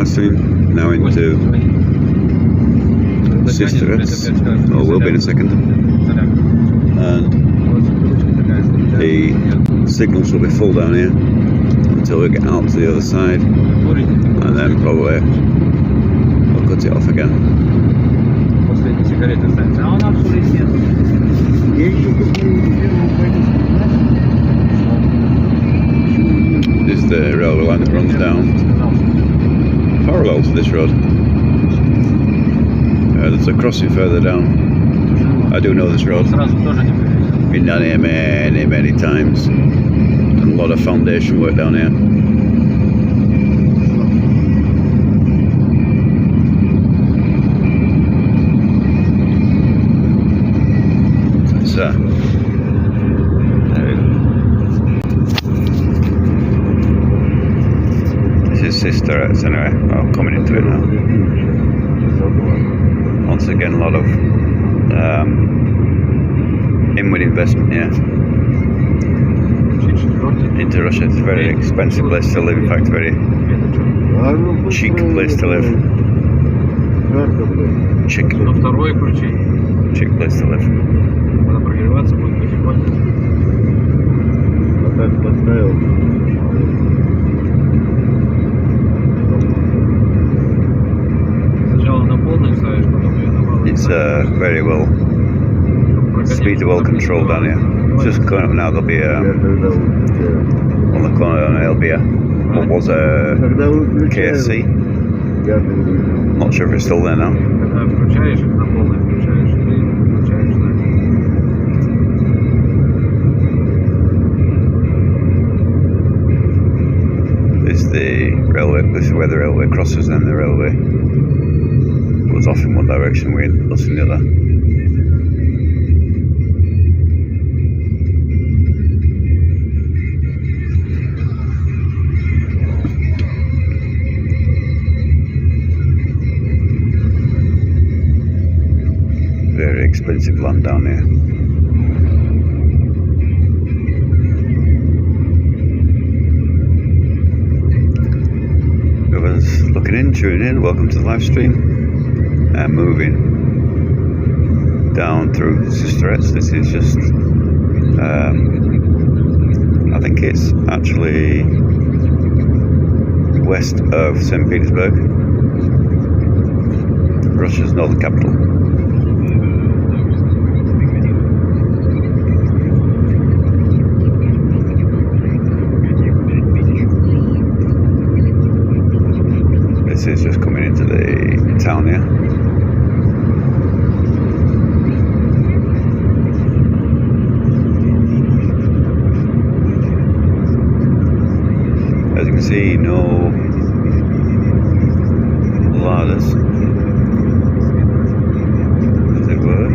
live stream now into Priozersk, or will be in a second, and the signals will be full down here until we get out to the other side, and then probably we'll cut it off again. This is the railway line that runs down parallel to this road. There's a crossing further down. I do know this road. Been down here many times. And a lot of foundation work down here. So, this is Priozersk anyway. I'm coming into it now. Once again, a lot of inward investment here into Russia. It's a very expensive place to live, in fact, a very chic place to live. Chic place to live. It's very well speed well controlled down here. It's just going up now. There'll be on the corner there'll be what was a KFC. Not sure if it's still there now. This is the railway. This is where the railway crosses, and the railway goes off in one direction, we're in the other. Very expensive land down here. Whoever's looking in, tuning in, welcome to the live stream. And moving down through Priozersk. This is just, I think it's actually west of St. Petersburg, Russia's northern capital. This is just coming into the town here. As you can see, no ladders, as it were.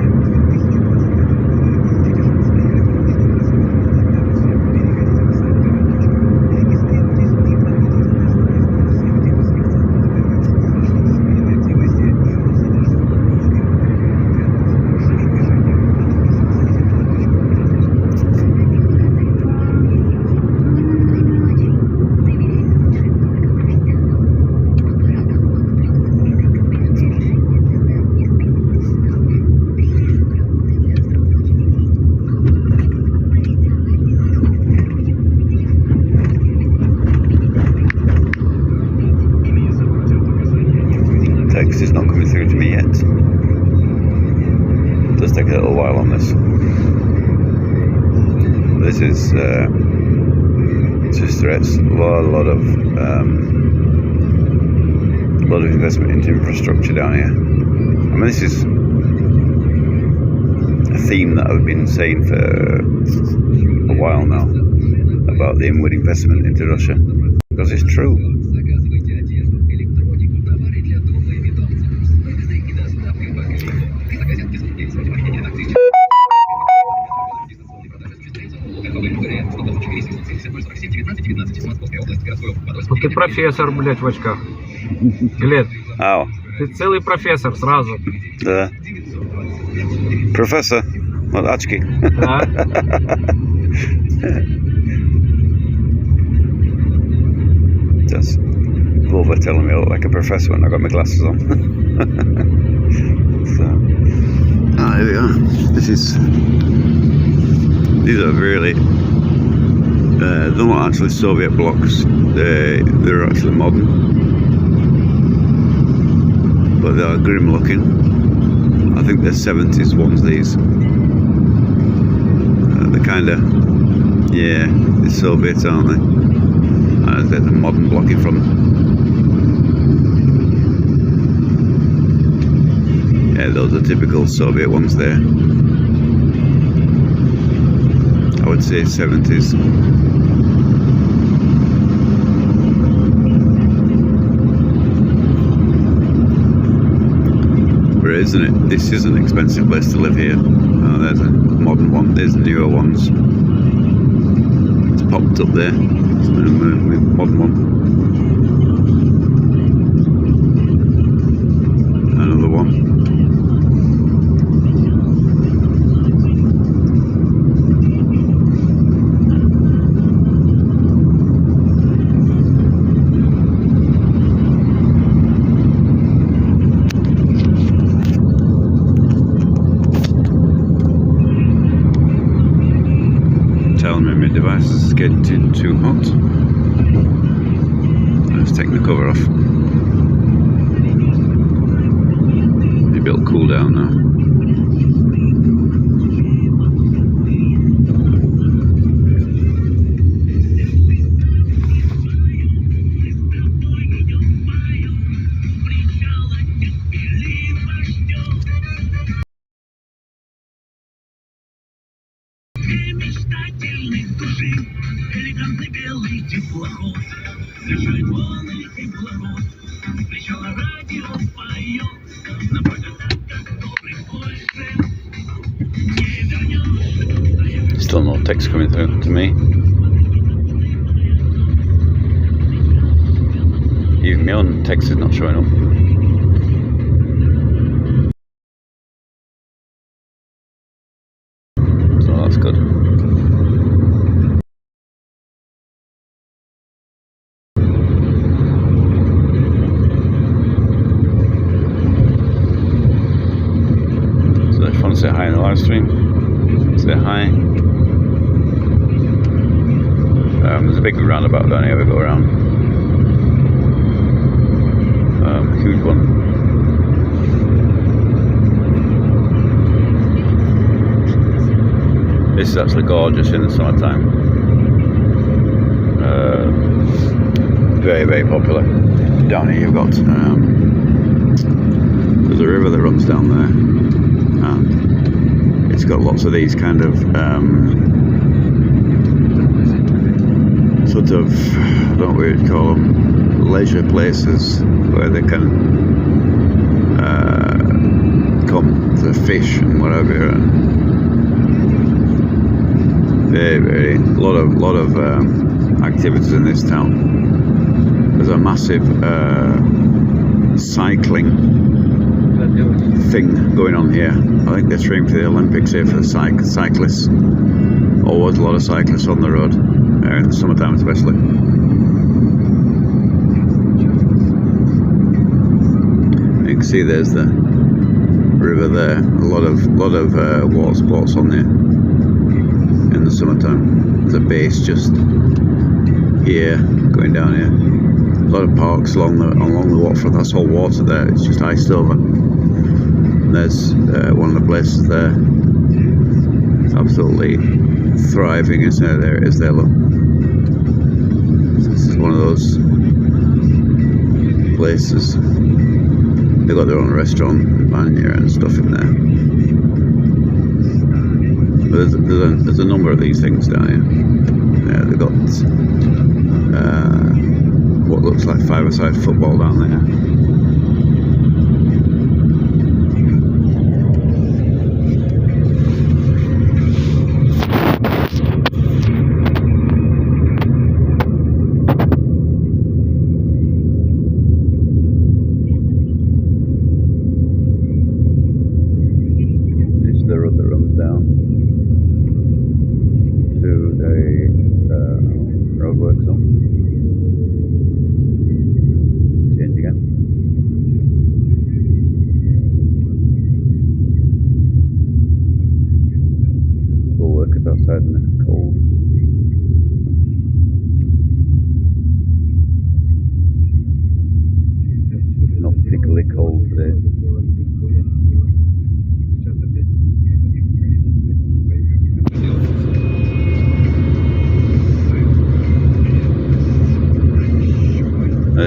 Text is not coming through to me yet. It does take a little while on this. This is Priozersk. A lot of investment into infrastructure down here. I mean, this is a theme that I've been saying for a while now about the inward investment into Russia, because it's true. Вот ты профессор, блядь, в очках. Глеб, ты целый профессор сразу. Да. Профессор. Вот очки. Да. Just school were telling me I look like a professor when I got my glasses on. So, here we are. These are really, they're not actually Soviet blocks, they're actually modern, but they are grim looking. I think they're 70s ones, these. They're kind of, yeah, they're Soviet, aren't they? There's a modern block in front. Yeah, those are typical Soviet ones there. I would say 70s. But isn't it? This is an expensive place to live here. Oh, there's a modern one. There's newer ones. It's popped up there. It's a modern one. Another one. Telling me my device is getting too hot. Let's take the cover off. Maybe it'll cool down now. Мечтательный души, элегантный белый теплоход, шальвоный теплоход, кричало радио поет, на так, как добрый больше не вернешь. Still no text coming through to me. Even my own text is not showing up. So that's good. So I just want to say hi in the live stream. Say hi. There's a big roundabout down here we go around. Huge one. This is actually gorgeous in the summertime. Very, very popular. Down here you've got, there's a river that runs down there, and it's got lots of these kind of, sort of, I don't know what you'd call them, leisure places where they can come to fish and whatever. And very lot of activities in this town. There's a massive cycling thing going on here. I think they're training for the Olympics here for the cyclists. Always a lot of cyclists on the road, in the summertime especially. You can see there's the river there. A lot of water sports on there in the summertime. There's a base just here, going down here. A lot of parks along the waterfront. That's all water there. It's just iced over. And there's one of the places there. It's absolutely thriving, isn't it? There it is there, look. This is one of those places. They've got their own restaurant, manager and stuff in there. But there's a number of these things down here. Yeah, they've got what looks like five-a-side football down there. This is the road that runs down to the roadworks on.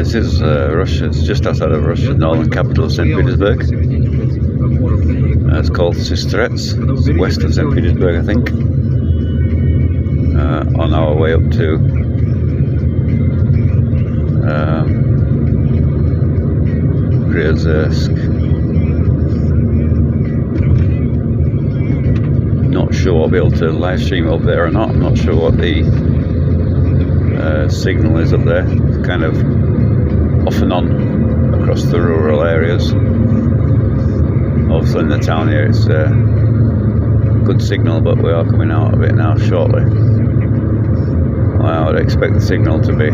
This is Russia. It's just outside of Russia's northern capital, St. Petersburg. It's called Sistrets. It's west of St. Petersburg, I think. On our way up to Priozersk. Not sure I'll be able to live stream up there or not. I'm not sure what the signal is up there. It's kind of off and on across the rural areas. Also in the town here it's good signal, but we are coming out of it now shortly. Well, I would expect the signal to be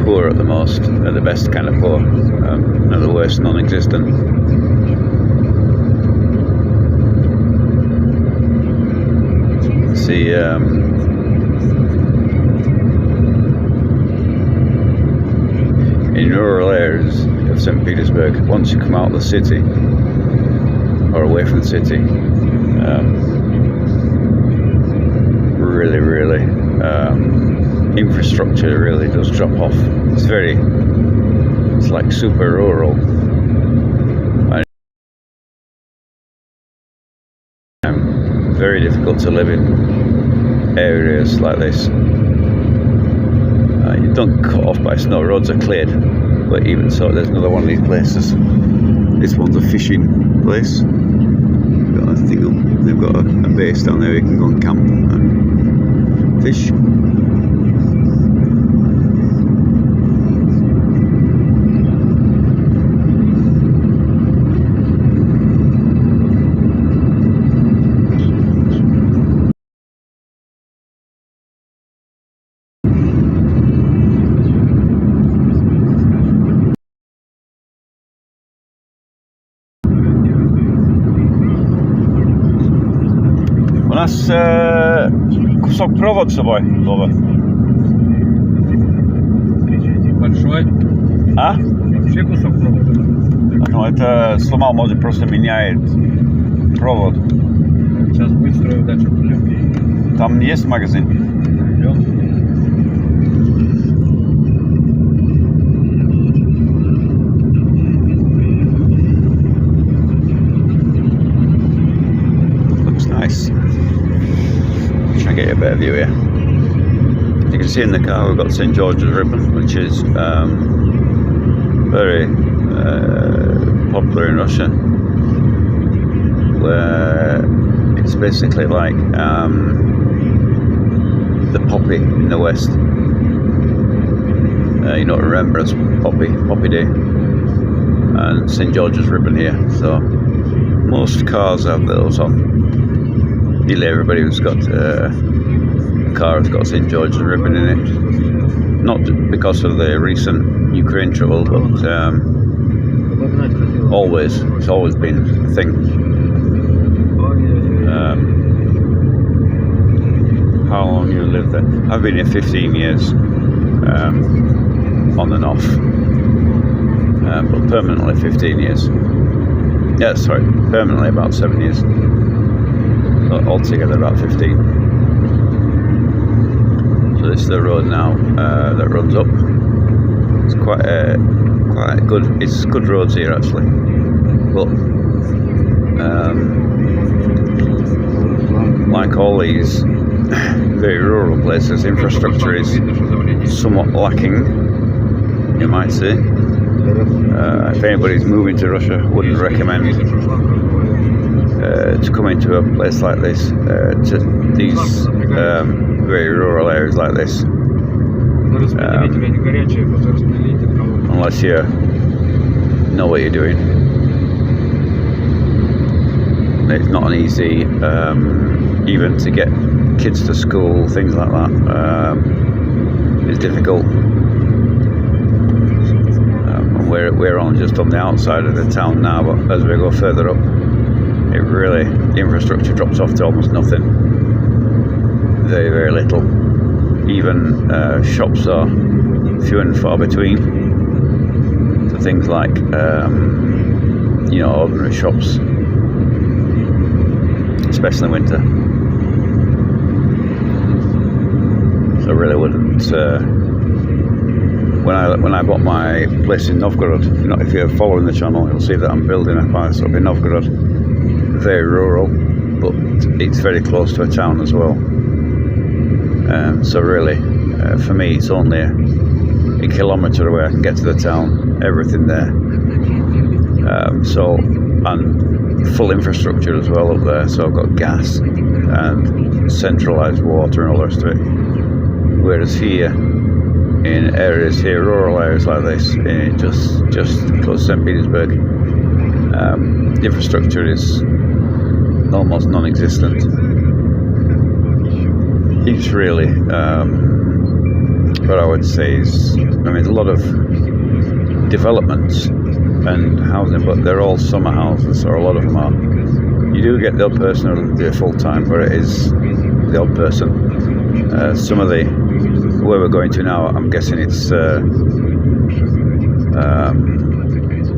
poor at the most, at the best kind of poor, at the worst non-existent. See, in rural areas of St. Petersburg, once you come out of the city, or away from the city, really, infrastructure really does drop off. It's like super rural. Very difficult to live in areas like this. You don't cut off by snow, roads are cleared, but even so, there's another one of these places. This one's a fishing place. I think they've got a base down there. You can go and camp and fish. U nas кусок провод с собой, Вова. Большой? А? Вообще кусок провода. Ну, это сломал, может, просто меняет провод. Сейчас быстро дальше пойдем. Там есть магазин? Пойдем. Looks nice. Try and get you a better view here. You can see in the car we've got St. George's ribbon, which is very popular in Russia, where it's basically like the poppy in the West. You know, Rembrandt's Poppy Day, and St. George's ribbon here. So most cars have those on. Nearly everybody who's got a car has got St. George's ribbon in it. Not because of the recent Ukraine trouble, but it's always been a thing. How long you lived there? I've been here 15 years, on and off, but permanently 15 years. Yeah, sorry, permanently about 7 years. Altogether about 15. So this is the road now that runs up. It's quite good. It's good roads here actually. But like all these very rural places, infrastructure is somewhat lacking, you might say. If anybody's moving to Russia, I wouldn't recommend to come into a place like this, to these very rural areas like this, unless you know what you're doing. It's not an easy, even to get kids to school, things like that. It's difficult. And we're on just on the outside of the town now, but as we go further up, the infrastructure drops off to almost nothing. Very, very little. Even shops are few and far between. So things like, ordinary shops, especially in winter. So I really wouldn't when I bought my place in Novgorod, if you're following the channel, you'll see that I'm building a house up in Novgorod. Very rural, but it's very close to a town as well. So really, for me, it's only a kilometre away. I can get to the town, everything there. And full infrastructure as well up there. So I've got gas and centralised water and all the rest of it. Whereas here, in areas here, rural areas like this, just close to St. Petersburg, the infrastructure is almost non-existent. It's really, what I would say is, a lot of developments and housing, but they're all summer houses, or a lot of them are. You do get the odd person who lives there full time, but it is the odd person. Some of where we're going to now, I'm guessing it's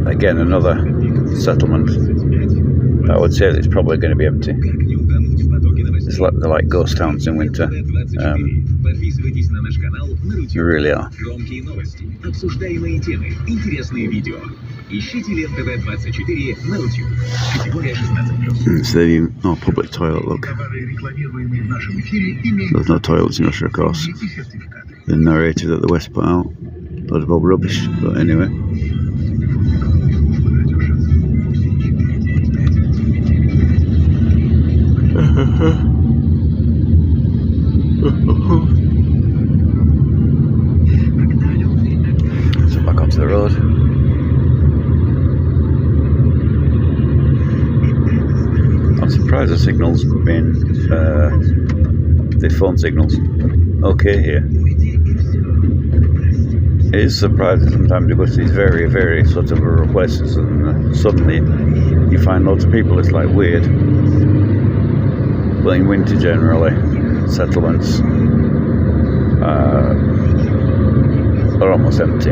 again another settlement. I would say that it's probably going to be empty. It's like they're like ghost towns in winter. They really are. It's the public toilet, look. There's no toilets in Russia, of course. The narrative that the West put out. A lot of old rubbish, but anyway. So back onto the road. I'm surprised the signal's been the phone signal's okay here. It is surprising sometimes you go to these very, very sort of rural places and suddenly you find loads of people. It's like weird. But in winter generally, settlements are almost empty.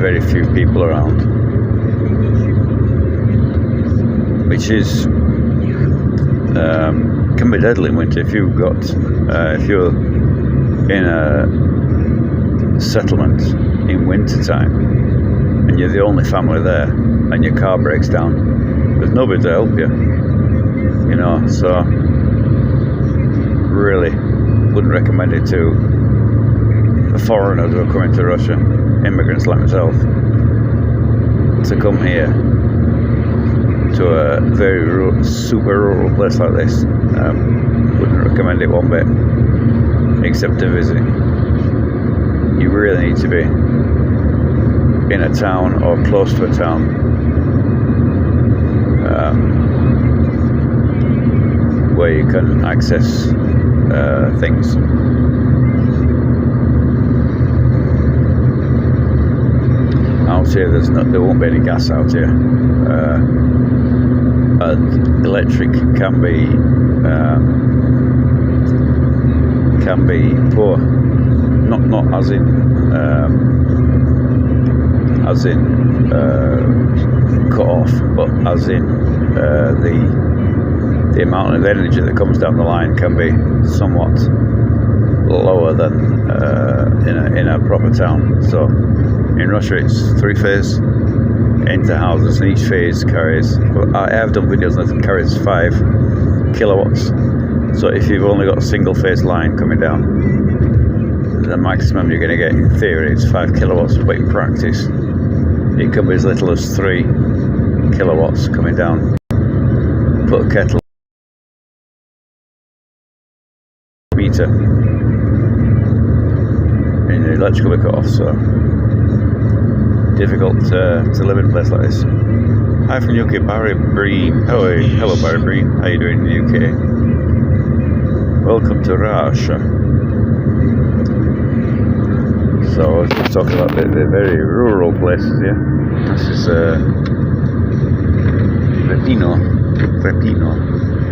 Very few people around, which is can be deadly in winter if you've got if you're in a settlement in winter time and you're the only family there and your car breaks down. There's nobody to help you. So really wouldn't recommend it to foreigners who are coming to Russia, immigrants like myself, to come here to a very super rural place like this. Wouldn't recommend it one bit, except to visit. You really need to be in a town or close to a town where you can access things. Out here, there won't be any gas out here, and electric can be poor. Not as in cut off, but as in the amount of energy that comes down the line can be somewhat lower than in a proper town. So in Russia it's 3-phase into houses, and each phase carries, I have done videos that carries 5 kilowatts. So if you've only got a single phase line coming down, the maximum you're going to get in theory is 5 kilowatts, but in practice it can be as little as 3 kilowatts coming down. Put a kettle meter and the electrical will cut off, so difficult to live in a place like this. Hi from UK, Barry Breen. Hello Barry Breen, how you doing in the UK? Welcome to Russia. So I was just talking about the very rural places here. This is Repino,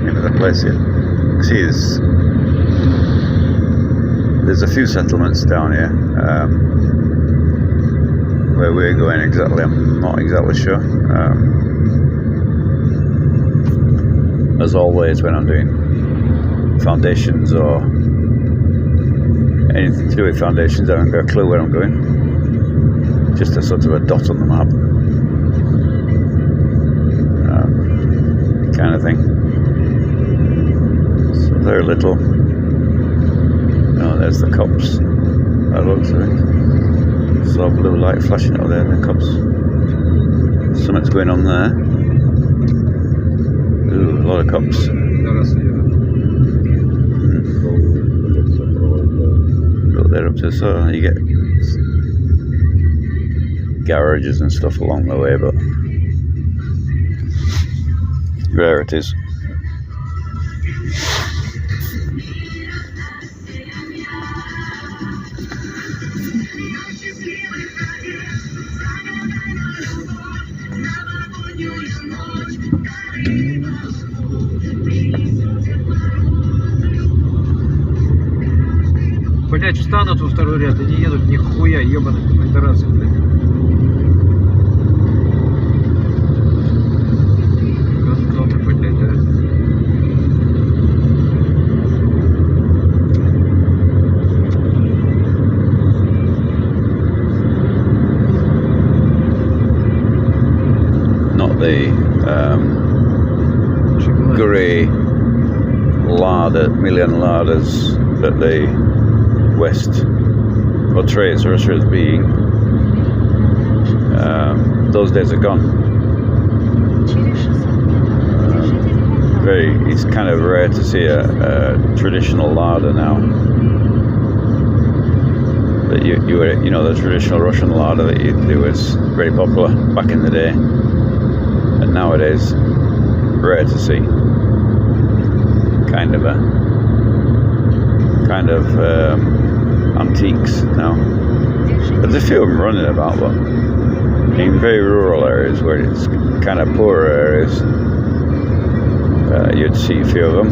name of the place here. See, there's a few settlements down here. Where we're going exactly, I'm not exactly sure. As always, when I'm doing foundations or anything to do with foundations. I haven't got a clue where I'm going. Just a sort of a dot on the map. Kind of thing. So very little. Oh, there's the cops. That looks of it. Saw blue light flashing out there, the cops. Something's going on there. Ooh, a lot of cops. Look, they're up to, so you get garages and stuff along the way, but rare it is. Блять, встанут во второй ряд и не едут нихуя, ебаные пидорасы, блядь. Гандоны, блядь, да. Not the grey larder, million larders that the West portrays Russia as being. Those days are gone. It's kind of rare to see a traditional larder now. That you know, the traditional Russian larder that it was very popular back in the day, and nowadays rare to see. Kind of antiques now. There's a few of them running about, but in very rural areas where it's kind of poorer areas, you'd see a few of them.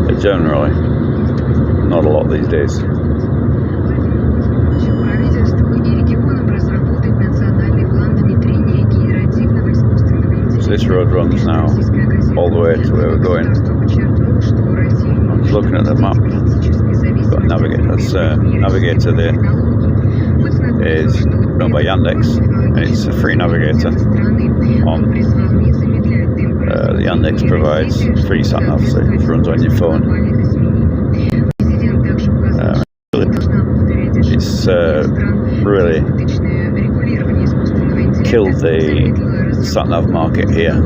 But generally, not a lot these days. So this road runs now all the way to where we're going. I'm looking at the map. Got navigator there is run by Yandex, and it's a free navigator on the Yandex provides free sat nav, so it runs on your phone. It's really killed the sat nav market here.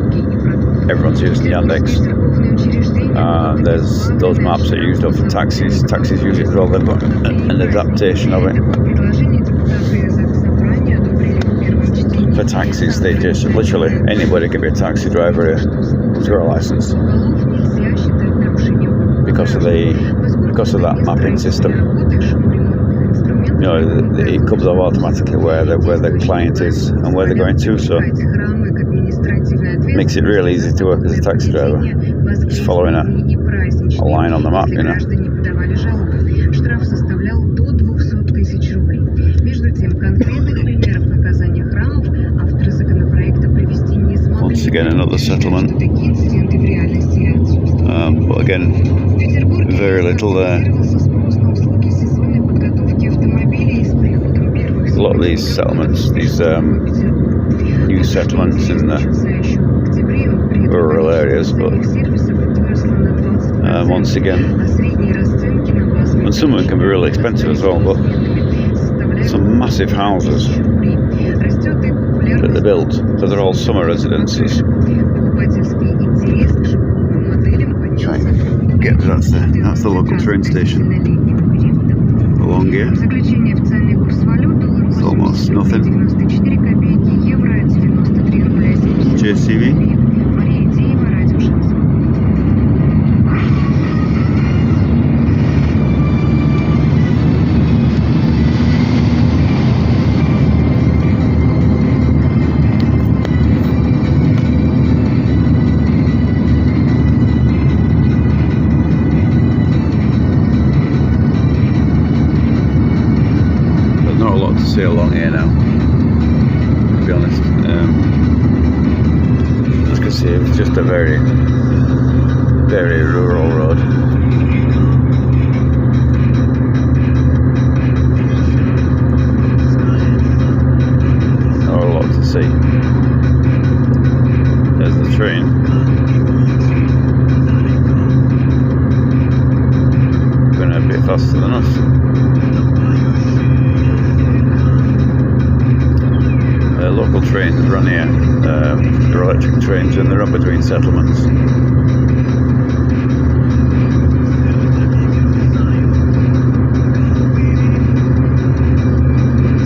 Everyone's using Yandex. There's those maps that are used up for taxis. Taxis use it as well. They've got an adaptation of it. For taxis, they just literally anybody can be a taxi driver who's got a license because of that mapping system. You know, it comes up automatically where the client is and where they're going to, so it makes it really easy to work as a taxi driver. Just following a line on the map, you know. Once again, another settlement, but again, very little there. A lot of these settlements, these new settlements in the rural areas, but once again, and some of them can be really expensive as well, but some massive houses that they built, so they're all summer residences. Right, that's the local train station along here. It's almost nothing. JCV. See along here now, to be honest. As you can see, it's just a very, very rural road. us. Local trains run here. They're electric trains and they run between settlements.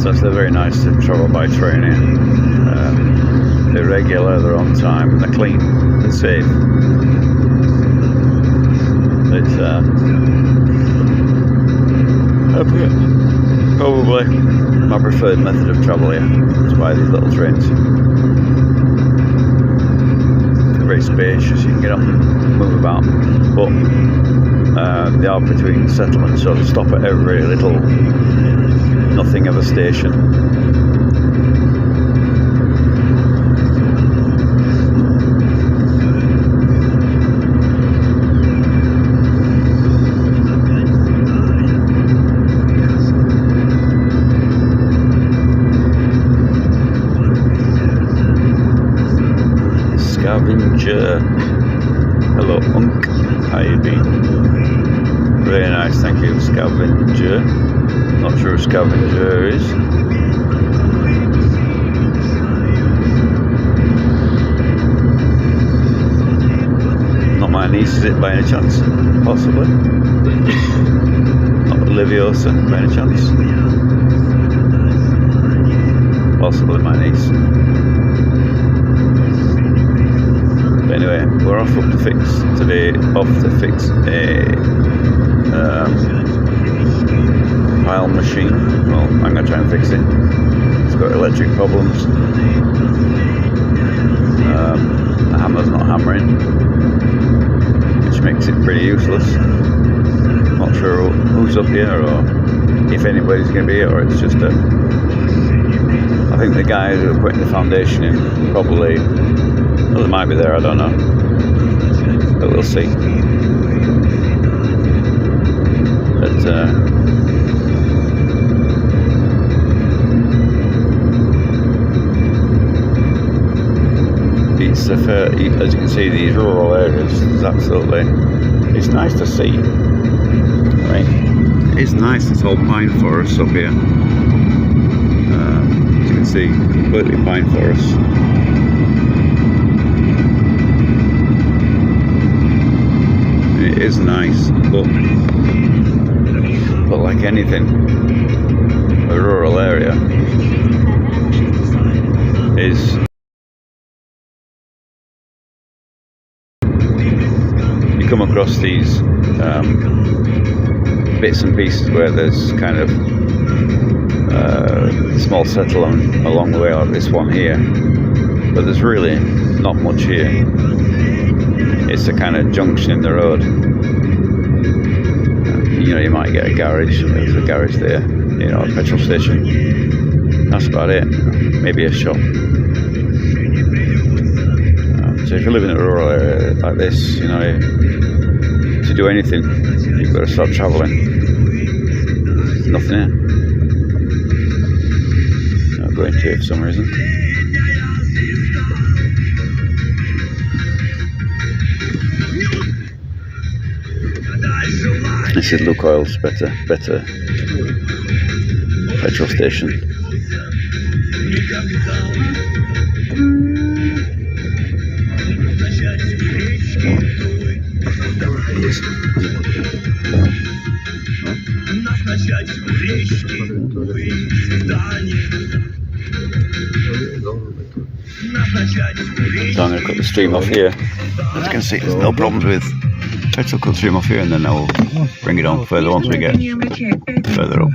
So they're very nice to travel by train here. They're regular, they're on time, and they're clean, they're safe. It's probably my preferred method of travel here, is by these little trains. They're very spacious, you can get up and move about, but they are between settlements, so they stop at every little nothing of a station. Scavenger. Hello, Unk. How you been? Very nice, thank you. Scavenger. Not sure who Scavenger is. Not my niece, is it by any chance? Possibly. Not Liviosa by any chance? Possibly my niece. Anyway, we're off to fix a pile machine. Well, I'm going to try and fix it. It's got electric problems. The hammer's not hammering, which makes it pretty useless. Not sure who's up here or if anybody's going to be here, or it's just a... I think the guys who are putting the foundation in probably... Well, they might be there, I don't know, but we'll see. But it's as you can see, these rural areas is absolutely, it's nice to see. Right, it's nice. It's all pine forests up here. As you can see, completely pine forests. It is nice, but like anything, a rural area is you come across these bits and pieces where there's kind of small settlement along the way, like this one here, but there's really not much here. It's a kind of junction in the road. You know, you might get a garage. There's a garage there. You know, a petrol station. That's about it. Maybe a shop. So if you live in a rural area like this, you know, to do anything, you've got to start travelling. There's nothing here. Not going to for some reason. This is Lukoil's better petrol station. So I'm going to cut the stream off here. As you can see, there's no problems with petrol. Cut stream off here, and then I'll bring it on further once we get further up.